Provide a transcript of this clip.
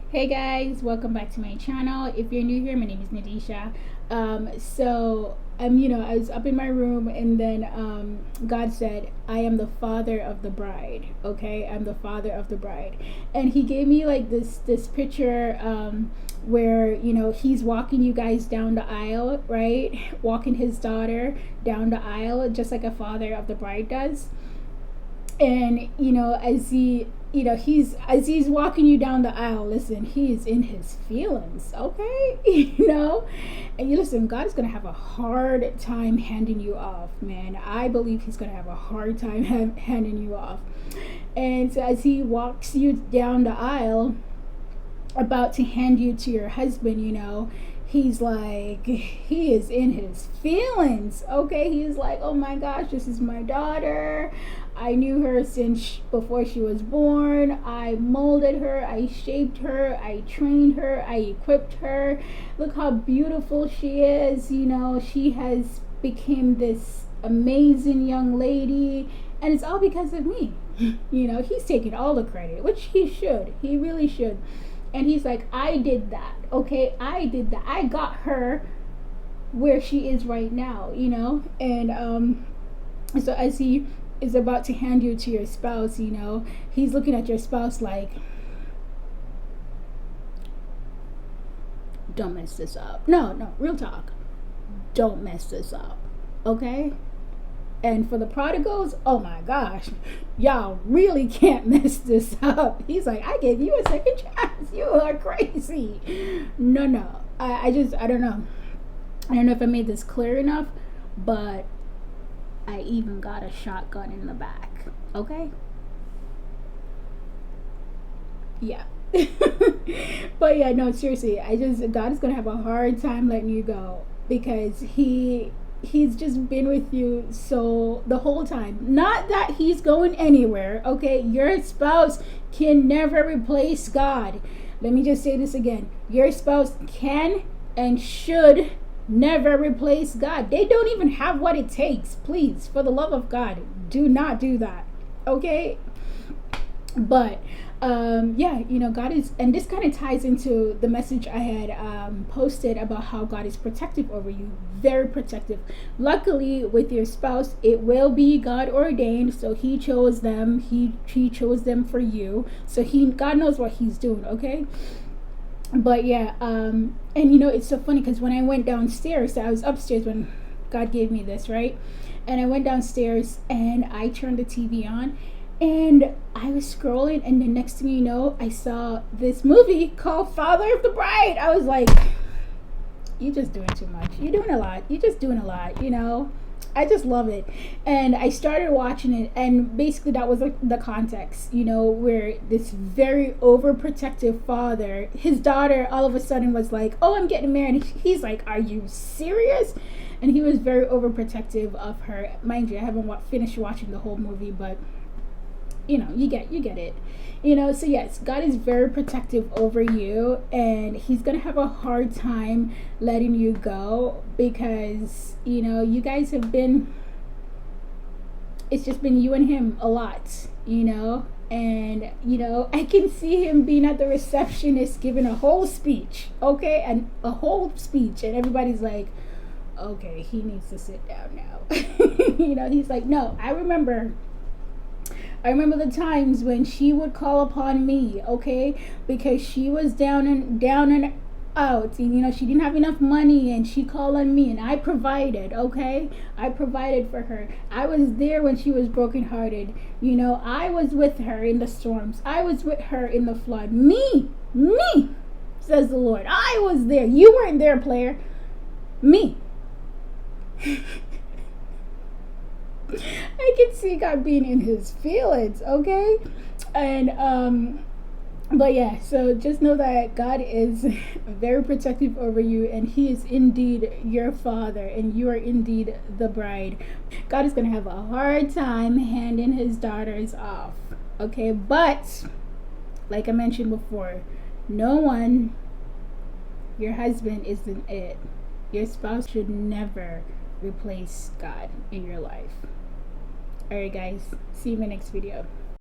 Hey guys, welcome back to my channel. If you're new here, my name is Nadisha. I was up in my room, and then God said, I am the father of the bride. Okay, I'm the father of the bride. And he gave me like this picture where, he's walking you guys down the aisle, right? Walking his daughter down the aisle, just like a father of the bride does. And he's walking you down the aisle, listen, he is in his feelings, okay? And you listen, God is going to have a hard time handing you off, man. I believe he's going to have a hard time handing you off. And so as he walks you down the aisle, about to hand you to your husband, he's like, he is in his feelings, okay? He's like, oh my gosh, this is my daughter. I knew her since before she was born. I molded her, I shaped her, I trained her, I equipped her. Look how beautiful she is. She has become this amazing young lady, and it's all because of me. He's taking all the credit, which he should. He really should. And he's like, I did that, okay? I did that. I got her where she is right now, And so as he is about to hand you to your spouse, he's looking at your spouse like, don't mess this up. No, real talk. Don't mess this up, okay? And for the prodigals, oh my gosh, y'all really can't mess this up. He's like, I gave you a second chance. You are crazy. No. I don't know. I don't know if I made this clear enough, but I even got a shotgun in the back. Okay? Yeah. But yeah, no, seriously, God is going to have a hard time letting you go, because he's just been with you so the whole time. Not that he's going anywhere, okay? Your spouse can never replace God. Let me just say this again. Your spouse can and should never replace God. They don't even have what it takes. Please, for the love of God, do not do that, okay? But God is, and this kind of ties into the message I had posted about how God is protective over you, very protective. Luckily, with your spouse, it will be God ordained, so he chose them. He chose them for you, so God knows what he's doing, okay? But yeah, and it's so funny because when I went downstairs, I was upstairs when God gave me this, right? And I went downstairs and I turned the TV on, and I was scrolling, and the next thing you know, I saw this movie called Father of the Bride. I was like, you're just doing too much. You're doing a lot. You're just doing a lot, I just love it. And I started watching it, and basically that was the context, where this very overprotective father, his daughter all of a sudden was like, oh, I'm getting married. He's like, are you serious? And he was very overprotective of her. Mind you, I haven't finished watching the whole movie, but you get it. So yes, God is very protective over you, and he's gonna have a hard time letting you go, because you guys have been, it's just been you and him a lot, and I can see him being at the receptionist giving a whole speech, okay, and a whole speech, and everybody's like, okay, he needs to sit down now. He's like, no, I remember the times when she would call upon me, okay, because she was down and out, and she didn't have enough money, and she called on me, and I provided, okay? I provided for her. I was there when she was brokenhearted. I was with her in the storms. I was with her in the flood. Me, says the Lord. I was there. You weren't there, player. Me. I can see God being in his feelings, okay? And but yeah, so just know that God is very protective over you, and he is indeed your father, and you are indeed the bride. God is going to have a hard time handing his daughters off, okay? But like I mentioned before, no one, your husband isn't it. Your spouse should never replace God in your life. Alright guys, see you in my next video.